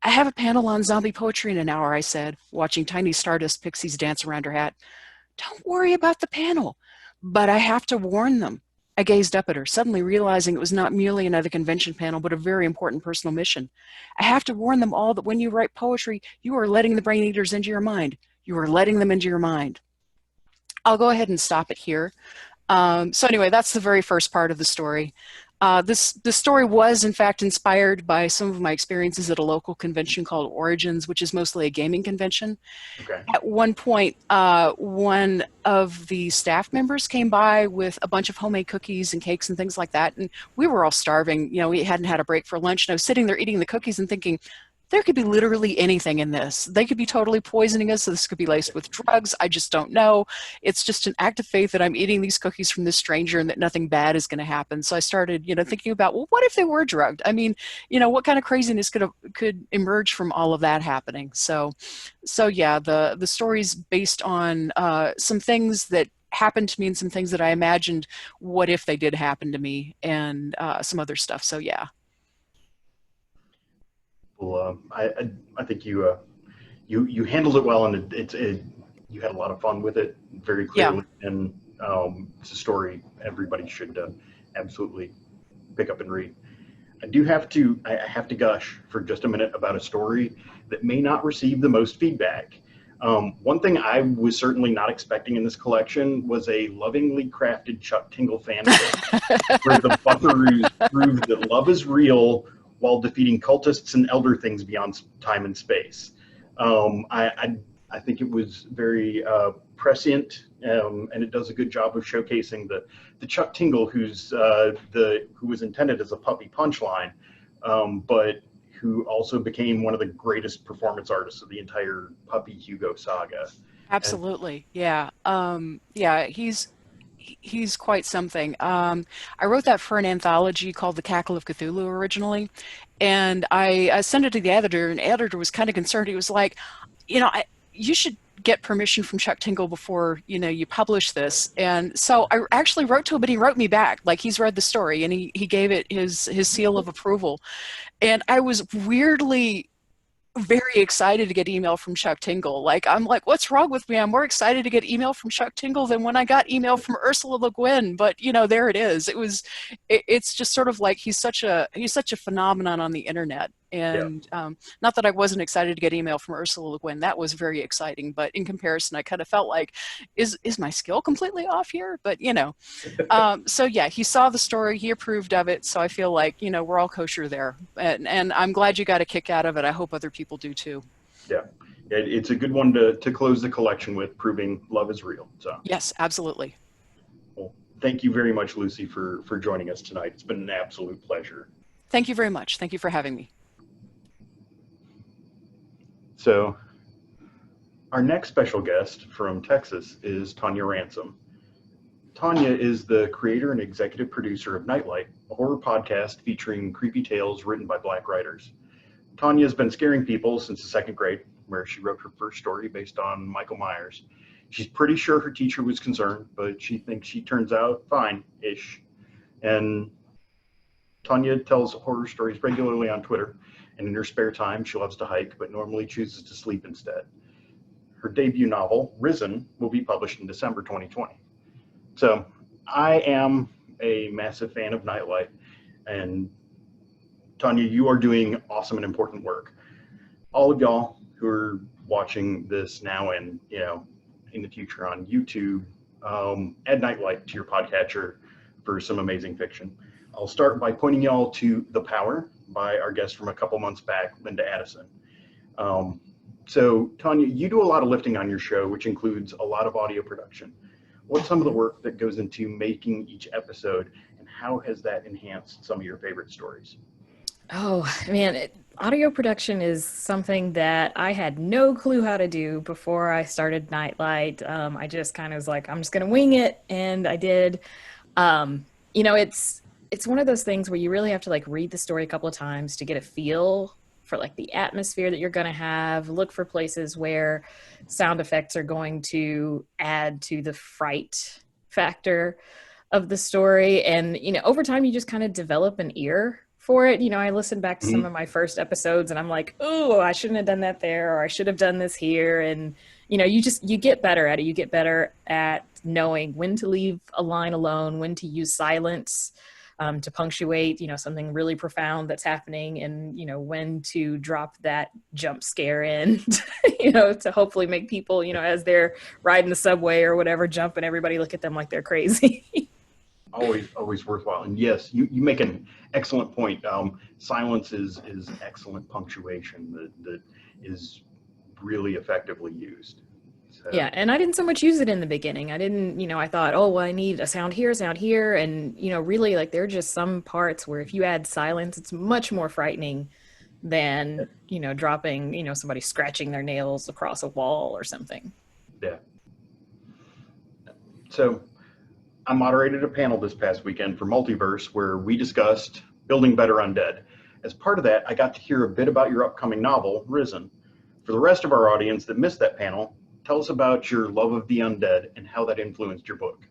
I have a panel on zombie poetry in an hour, I said, watching tiny stardust pixies dance around her hat. Don't worry about the panel, but I have to warn them. I gazed up at her, suddenly realizing it was not merely another convention panel, but a very important personal mission. I have to warn them all that when you write poetry, you are letting the brain eaters into your mind. You are letting them into your mind. I'll go ahead and stop it here. So anyway, that's the very first part of the story. This story was, in fact, inspired by some of my experiences at a local convention called Origins, which is mostly a gaming convention. Okay. At one point, one of the staff members came by with a bunch of homemade cookies and cakes and things like that, and we were all starving. You know, we hadn't had a break for lunch, and I was sitting there eating the cookies and thinking, there could be literally anything in this. They could be totally poisoning us. So this could be laced with drugs. I just don't know. It's just an act of faith that I'm eating these cookies from this stranger and that nothing bad is going to happen. So I started, thinking about, well, what if they were drugged? I mean, what kind of craziness could emerge from all of that happening? So yeah, the story's based on some things that happened to me and some things that I imagined, what if they did happen to me, and some other stuff. So yeah. Well, I think you handled it well, and you had a lot of fun with it very clearly, yeah. And it's a story everybody should absolutely pick up and read. I have to gush for just a minute about a story that may not receive the most feedback. One thing I was certainly not expecting in this collection was a lovingly crafted Chuck Tingle fanfic where the buckaroos prove that love is real while defeating cultists and elder things beyond time and space. I think it was very prescient, and it does a good job of showcasing the Chuck Tingle who was intended as a puppy punchline, but who also became one of the greatest performance artists of the entire Puppy Hugo saga. Absolutely, yeah. He's quite something. I wrote that for an anthology called The Cackle of Cthulhu originally, and I sent it to the editor, and the editor was kind of concerned. He was like, you should get permission from Chuck Tingle before, you publish this. And so I actually wrote to him, but he wrote me back. Like, he's read the story, and he gave it his seal of approval. And I was weirdly very excited to get email from Chuck Tingle. I'm like, what's wrong with me? I'm more excited to get email from Chuck Tingle than when I got email from Ursula Le Guin. But there it is. It's just sort of like he's such a phenomenon on the internet. And yeah. Not that I wasn't excited to get email from Ursula Le Guin. That was very exciting. But in comparison, I kind of felt like, is my skill completely off here? But so yeah, he saw the story, he approved of it. So I feel like we're all kosher there, and I'm glad you got a kick out of it. I hope other people do too. Yeah, it's a good one to close the collection with, proving love is real. So yes, absolutely. Well, thank you very much, Lucy, for joining us tonight. It's been an absolute pleasure. Thank you very much. Thank you for having me. So our next special guest from Texas is Tanya Ransom. Tanya is the creator and executive producer of Nightlight, a horror podcast featuring creepy tales written by Black writers. Tanya has been scaring people since the 2nd grade, where she wrote her first story based on Michael Myers. She's pretty sure her teacher was concerned, but she thinks she turns out fine-ish. And Tanya tells horror stories regularly on Twitter, and in her spare time, she loves to hike, but normally chooses to sleep instead. Her debut novel, Risen, will be published in December 2020. So I am a massive fan of Nightlight, and Tanya, you are doing awesome and important work. All of y'all who are watching this now and in the future on YouTube, add Nightlight to your podcatcher for some amazing fiction. I'll start by pointing y'all to The Power by our guest from a couple months back, Linda Addison. So Tanya, you do a lot of lifting on your show, which includes a lot of audio production. What's some of the work that goes into making each episode, and how has that enhanced some of your favorite stories? Oh, man, audio production is something that I had no clue how to do before I started Nightlight. I just kind of was like, I'm just going to wing it, and I did. It's one of those things where you really have to like read the story a couple of times to get a feel for like the atmosphere that you're going to have, look for places where sound effects are going to add to the fright factor of the story. And, over time you just kind of develop an ear for it. I listened back to some of my first episodes and I'm like, oh, I shouldn't have done that there, or I should have done this here. And, you get better at it. You get better at knowing when to leave a line alone, when to use silence, to punctuate, something really profound that's happening, and, when to drop that jump scare in, to hopefully make people, as they're riding the subway or whatever, jump and everybody look at them like they're crazy. Always worthwhile. And yes, you make an excellent point. Silence is excellent punctuation that is really effectively used. So. Yeah, and I didn't so much use it in the beginning. I didn't, I thought, oh, well, I need a sound here. And, really, like, there are just some parts where if you add silence, it's much more frightening than, dropping, somebody scratching their nails across a wall or something. Yeah. So I moderated a panel this past weekend for Multiverse where we discussed building better undead. As part of that, I got to hear a bit about your upcoming novel, Risen. For the rest of our audience that missed that panel, tell us about your love of the undead and how that influenced your book.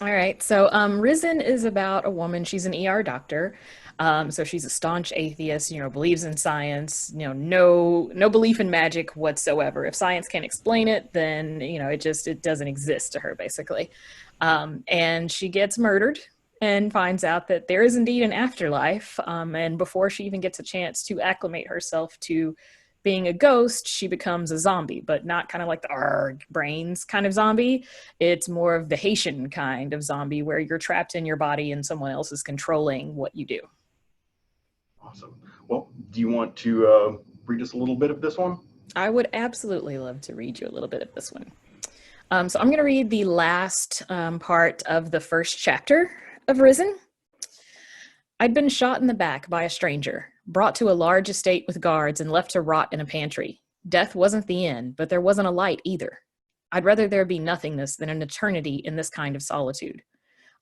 All right. So Risen is about a woman. She's an ER doctor. So she's a staunch atheist, believes in science, no belief in magic whatsoever. If science can't explain it, then, it doesn't exist to her, basically. And she gets murdered and finds out that there is indeed an afterlife. And before she even gets a chance to acclimate herself to being a ghost, she becomes a zombie, but not kind of like the arg brains kind of zombie. It's more of the Haitian kind of zombie where you're trapped in your body and someone else is controlling what you do. Awesome. Well, do you want to read us a little bit of this one? I would absolutely love to read you a little bit of this one. So I'm going to read the last part of the first chapter of Risen. I'd been shot in the back by a stranger, brought to a large estate with guards and left to rot in a pantry. Death wasn't the end, but there wasn't a light either. I'd rather there be nothingness than an eternity in this kind of solitude.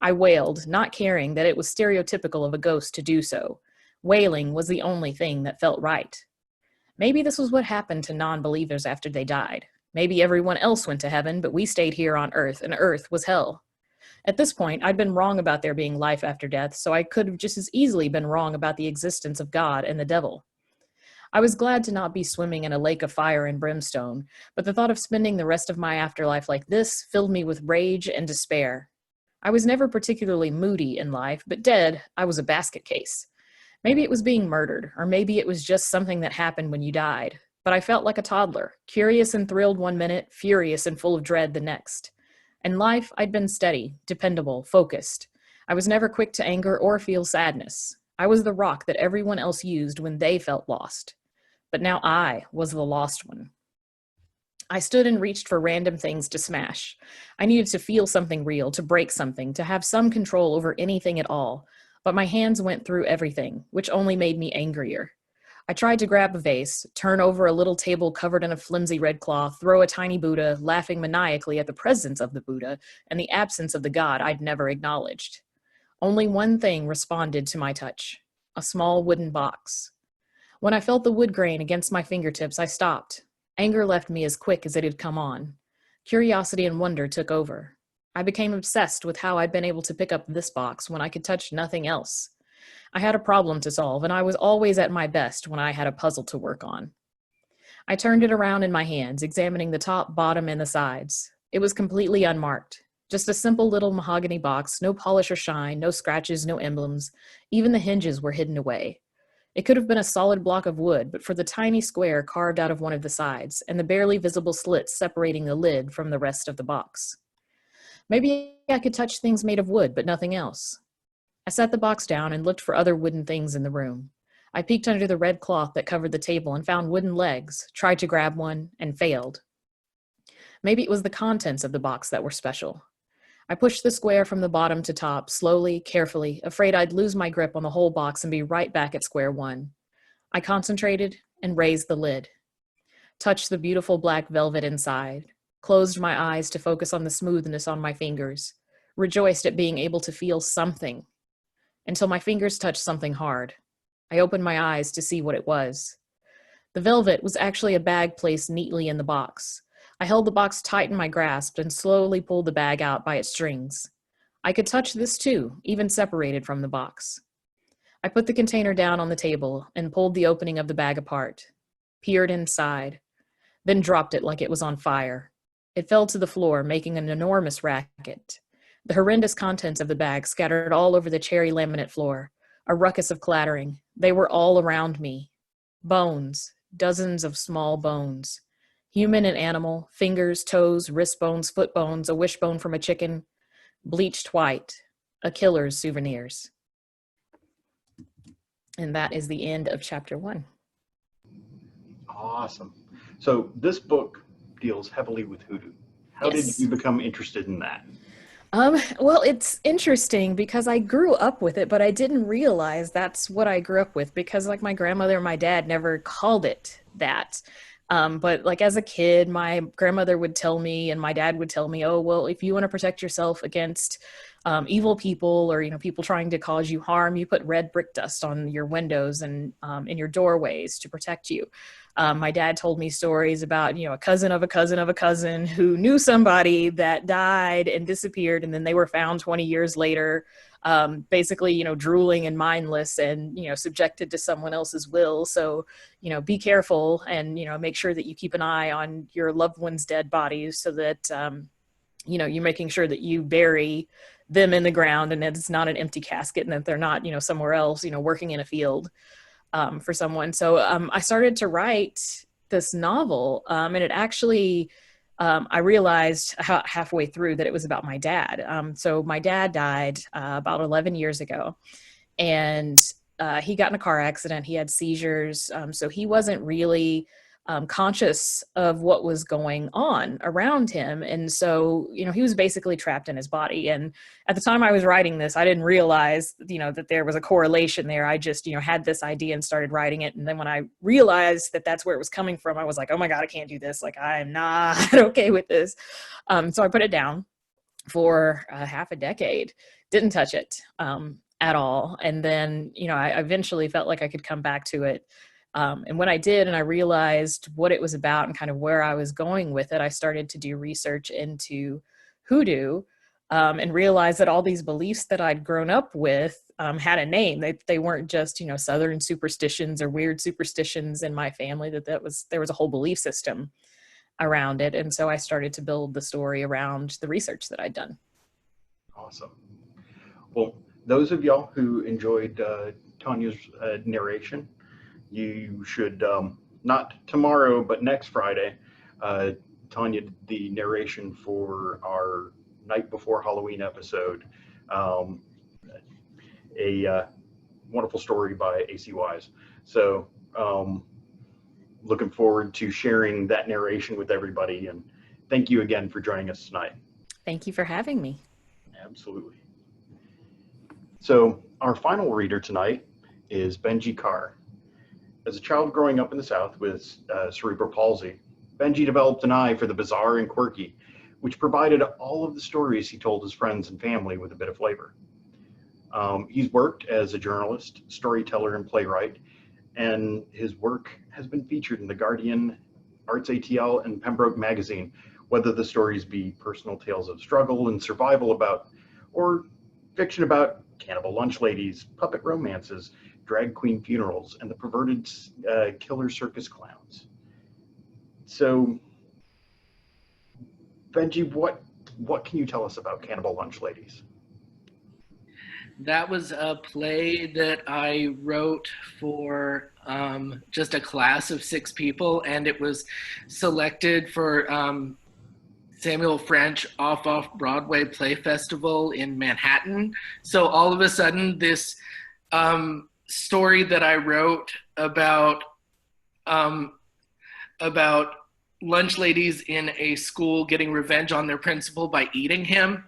I wailed, not caring that it was stereotypical of a ghost to do so. Wailing was the only thing that felt right. Maybe this was what happened to non-believers after they died. Maybe everyone else went to heaven, but we stayed here on earth, and earth was hell. At this point, I'd been wrong about there being life after death, so I could have just as easily been wrong about the existence of God and the devil. I was glad to not be swimming in a lake of fire and brimstone, but the thought of spending the rest of my afterlife like this filled me with rage and despair. I was never particularly moody in life, but dead, I was a basket case. Maybe it was being murdered, or maybe it was just something that happened when you died. But I felt like a toddler, curious and thrilled one minute, furious and full of dread the next. In life, I'd been steady, dependable, focused. I was never quick to anger or feel sadness. I was the rock that everyone else used when they felt lost. But now I was the lost one. I stood and reached for random things to smash. I needed to feel something real, to break something, to have some control over anything at all. But my hands went through everything, which only made me angrier. I tried to grab a vase, turn over a little table covered in a flimsy red cloth, throw a tiny Buddha, laughing maniacally at the presence of the Buddha and the absence of the God I'd never acknowledged. Only one thing responded to my touch, a small wooden box. When I felt the wood grain against my fingertips, I stopped. Anger left me as quick as it had come on. Curiosity and wonder took over. I became obsessed with how I'd been able to pick up this box when I could touch nothing else. I had a problem to solve, and I was always at my best when I had a puzzle to work on. I turned it around in my hands, examining the top, bottom, and the sides. It was completely unmarked. Just a simple little mahogany box, no polish or shine, no scratches, no emblems. Even the hinges were hidden away. It could have been a solid block of wood, but for the tiny square carved out of one of the sides, and the barely visible slits separating the lid from the rest of the box. Maybe I could touch things made of wood, but nothing else. I set the box down and looked for other wooden things in the room. I peeked under the red cloth that covered the table and found wooden legs, tried to grab one, and failed. Maybe it was the contents of the box that were special. I pushed the square from the bottom to top, slowly, carefully, afraid I'd lose my grip on the whole box and be right back at square one. I concentrated and raised the lid. Touched the beautiful black velvet inside. Closed my eyes to focus on the smoothness on my fingers. Rejoiced at being able to feel something. Until my fingers touched something hard. I opened my eyes to see what it was. The velvet was actually a bag placed neatly in the box. I held the box tight in my grasp and slowly pulled the bag out by its strings. I could touch this too, even separated from the box. I put the container down on the table and pulled the opening of the bag apart, peered inside, then dropped it like it was on fire. It fell to the floor, making an enormous racket. The horrendous contents of the bag scattered all over the cherry laminate floor, a ruckus of clattering. They were all around me. Bones, dozens of small bones. Human and animal, fingers, toes, wrist bones, foot bones, a wishbone from a chicken, bleached white, a killer's souvenirs. And that is the end of chapter 1. Awesome. So this book deals heavily with hoodoo. How Yes. did you become interested in that? Well, it's interesting because I grew up with it, but I didn't realize that's what I grew up with because like my grandmother and my dad never called it that. But like as a kid, my grandmother would tell me and my dad would tell me, oh, well, if you want to protect yourself against evil people or, people trying to cause you harm, you put red brick dust on your windows and in your doorways to protect you. My dad told me stories about, a cousin of a cousin of a cousin who knew somebody that died and disappeared, and then they were found 20 years later, basically, drooling and mindless and, subjected to someone else's will. So, be careful and, make sure that you keep an eye on your loved one's dead bodies so that, you're making sure that you bury them in the ground and it's not an empty casket and that they're not, somewhere else, working in a field. For someone. So I started to write this novel and it actually, I realized halfway through that it was about my dad. So my dad died about 11 years ago and he got in a car accident. He had seizures. So he wasn't really conscious of what was going on around him. And so, he was basically trapped in his body. And at the time I was writing this, I didn't realize, that there was a correlation there. I just, had this idea and started writing it. And then when I realized that that's where it was coming from, I was like, oh my God, I can't do this. Like, I'm not okay with this. So I put it down for half a decade, didn't touch it at all. And then, I eventually felt like I could come back to it. And when I did, and I realized what it was about and kind of where I was going with it, I started to do research into hoodoo and realized that all these beliefs that I'd grown up with had a name. They weren't just, Southern superstitions or weird superstitions in my family, there was a whole belief system around it. And so I started to build the story around the research that I'd done. Awesome. Well, those of y'all who enjoyed Tanya's narration, you should, not tomorrow, but next Friday, Tanya did the narration for our Night Before Halloween episode, a wonderful story by A.C. Wise. So looking forward to sharing that narration with everybody. And thank you again for joining us tonight. Thank you for having me. Absolutely. So our final reader tonight is Benji Carr. As a child growing up in the South with cerebral palsy, Benji developed an eye for the bizarre and quirky, which provided all of the stories he told his friends and family with a bit of flavor. He's worked as a journalist, storyteller, and playwright, and his work has been featured in The Guardian, Arts ATL, and Pembroke Magazine, whether the stories be personal tales of struggle and survival about, or fiction about cannibal lunch ladies, puppet romances, drag queen funerals, and the perverted killer circus clowns. So, Benji, what can you tell us about Cannibal Lunch Ladies? That was a play that I wrote for just a class of 6 people, and it was selected for Samuel French Off-Broadway Play Festival in Manhattan. So all of a sudden, this story that I wrote about lunch ladies in a school getting revenge on their principal by eating him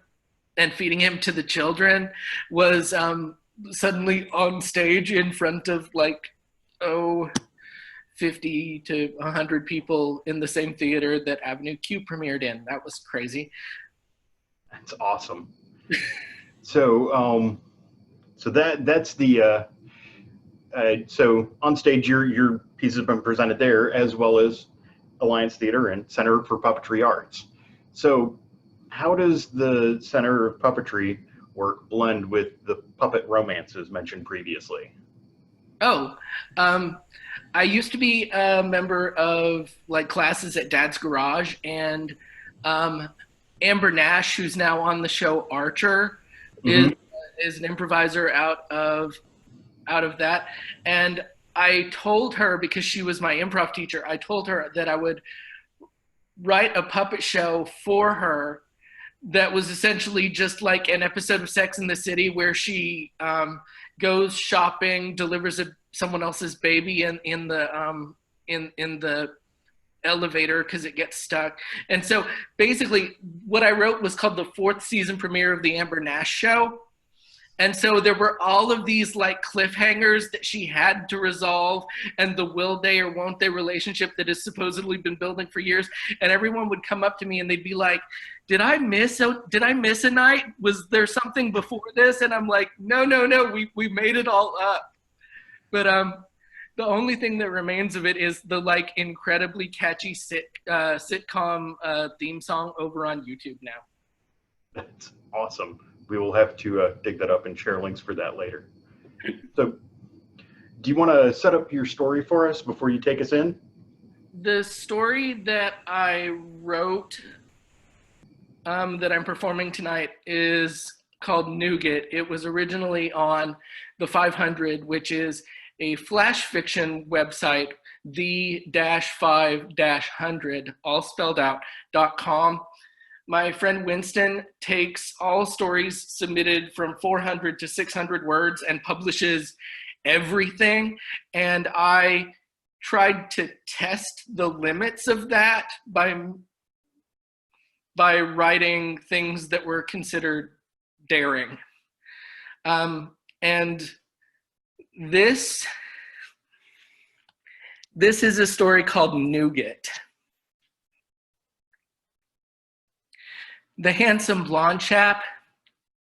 and feeding him to the children was suddenly on stage in front of 50 to 100 people in the same theater that Avenue Q premiered in. That was crazy. That's awesome. So that's the so on stage your piece has been presented there, as well as Alliance Theater and Center for Puppetry Arts. So how does the Center of Puppetry work blend with the puppet romances mentioned previously? Oh, I used to be a member of classes at Dad's Garage, and Amber Nash, who's now on the show Archer, is an improviser out of that. And I told her, because she was my improv teacher, I told her that I would write a puppet show for her that was essentially just like an episode of Sex and the City, where she goes shopping, delivers someone else's baby in the elevator because it gets stuck. And so basically what I wrote was called the 4th season premiere of the Amber Nash Show. And so there were all of these cliffhangers that she had to resolve, and the will they or won't they relationship that has supposedly been building for years. And everyone would come up to me and they'd be like, did I miss a night? Was there something before this? And I'm like, no, we made it all up. But the only thing that remains of it is the incredibly catchy sitcom theme song over on YouTube now. That's awesome. We will have to dig that up and share links for that later. So do you want to set up your story for us before you take us in? The story that I wrote that I'm performing tonight is called Nougat. It was originally on the 500, which is a flash fiction website, the-5-100, all spelled out, .com. My friend Winston takes all stories submitted from 400 to 600 words and publishes everything. And I tried to test the limits of that by writing things that were considered daring. And this is a story called Nougat. The handsome blonde chap,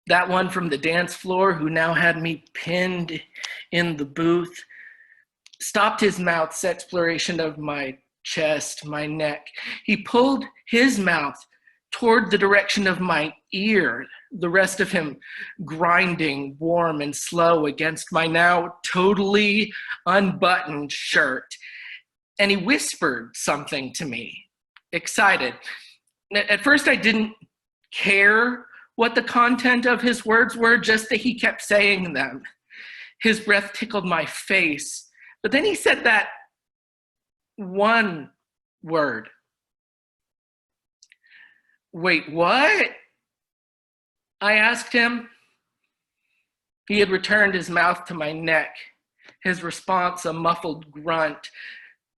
that one from the dance floor who now had me pinned in the booth, stopped his mouth's exploration of my chest, my neck. He pulled his mouth toward the direction of my ear, the rest of him grinding warm and slow against my now totally unbuttoned shirt. And he whispered something to me, excited. At first I didn't care what the content of his words were, just that he kept saying them. His breath tickled my face, but then he said that one word. Wait, what? I asked him. He had returned his mouth to my neck, his response a muffled grunt.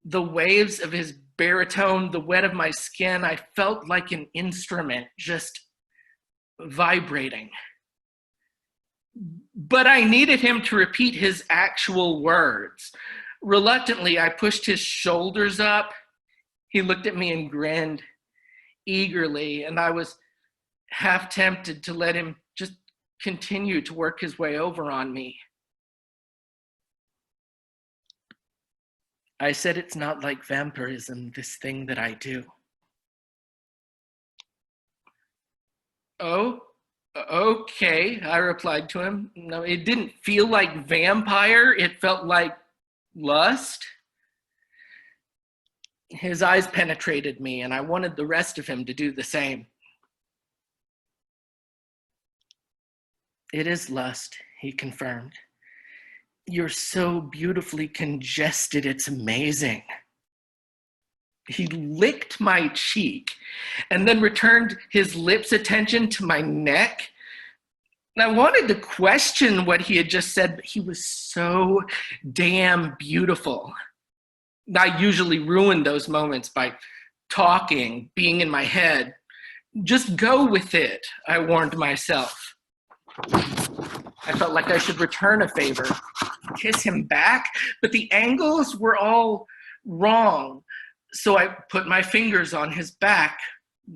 The waves of his baritone, the wet of my skin, I felt like an instrument just vibrating. But I needed him to repeat his actual words. Reluctantly, I pushed his shoulders up. He looked at me and grinned eagerly, and I was half tempted to let him just continue to work his way over on me. I said, it's not like vampirism, this thing that I do. Oh, okay, I replied to him. No, it didn't feel like vampire. It felt like lust. His eyes penetrated me, and I wanted the rest of him to do the same. It is lust, he confirmed. You're so beautifully congested, it's amazing. He licked my cheek and then returned his lips' attention to my neck. And I wanted to question what he had just said, but he was so damn beautiful. I usually ruin those moments by talking, being in my head. Just go with it, I warned myself. I felt like I should return a favor, kiss him back, but the angles were all wrong. So I put my fingers on his back,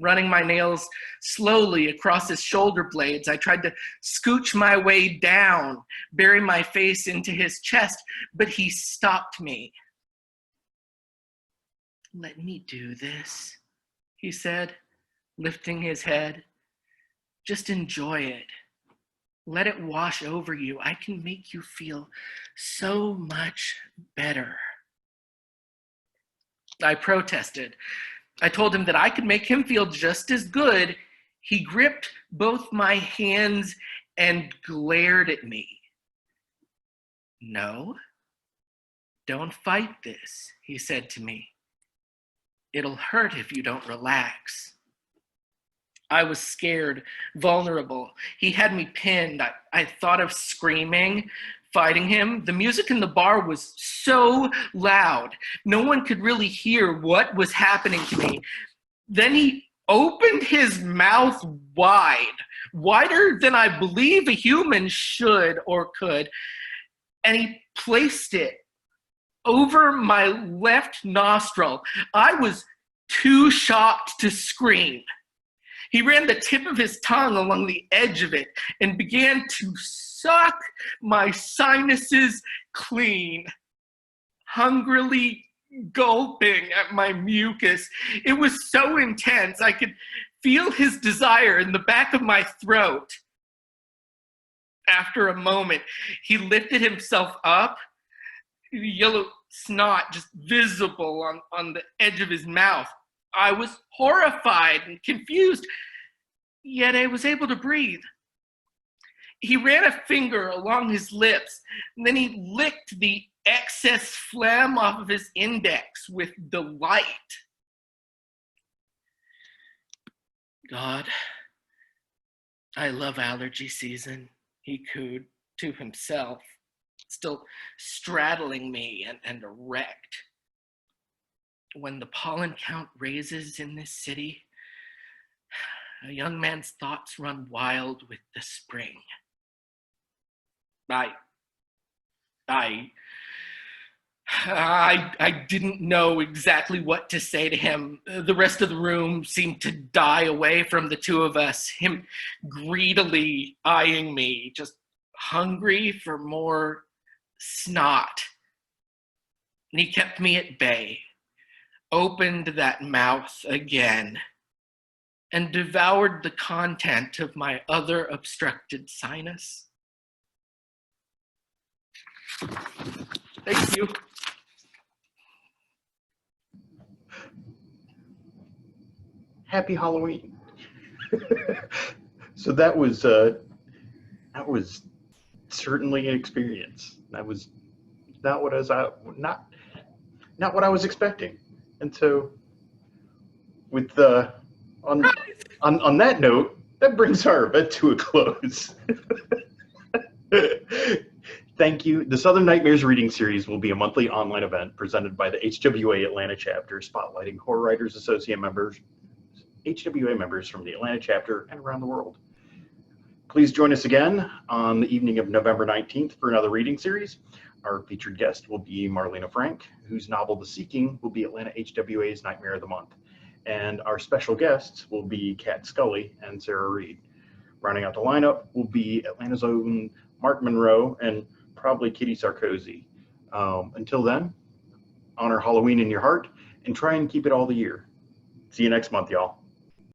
running my nails slowly across his shoulder blades. I tried to scooch my way down, bury my face into his chest, but he stopped me. Let me do this, he said, lifting his head. Just enjoy it. Let it wash over you. I can make you feel so much better. I protested. I told him that I could make him feel just as good. He gripped both my hands and glared at me. No, don't fight this, he said to me. It'll hurt if you don't relax. I was scared, vulnerable. He had me pinned. I thought of screaming, fighting him. The music in the bar was so loud. No one could really hear what was happening to me. Then he opened his mouth wide, wider than I believe a human should or could, and he placed it over my left nostril. I was too shocked to scream. He ran the tip of his tongue along the edge of it and began to suck my sinuses clean, hungrily gulping at my mucus. It was so intense, I could feel his desire in the back of my throat. After a moment, he lifted himself up, yellow snot just visible on the edge of his mouth. I was horrified and confused, yet I was able to breathe. He ran a finger along his lips, and then he licked the excess phlegm off of his index with delight. God, I love allergy season, he cooed to himself, still straddling me and erect. When the pollen count raises in this city, a young man's thoughts run wild with the spring. I didn't know exactly what to say to him. The rest of the room seemed to die away from the two of us, him greedily eyeing me, just hungry for more snot. And he kept me at bay, opened that mouth again, and devoured the content of my other obstructed sinus. Thank you. Happy Halloween. So that was certainly an experience. That was not what not what I was expecting. And so with on that note, that brings our event to a close. Thank you. The Southern Nightmares reading series will be a monthly online event presented by the HWA Atlanta Chapter, spotlighting Horror Writers Associate members, HWA members from the Atlanta Chapter and around the world. Please join us again on the evening of November 19th for another reading series. Our featured guest will be Marlena Frank, whose novel The Seeking will be Atlanta HWA's Nightmare of the Month. And our special guests will be Kat Scully and Sarah Reed. Rounding out the lineup will be Atlanta's own Mark Monroe and probably Kitty Sarkozy. Until then, honor Halloween in your heart and try and keep it all the year. See you next month, y'all.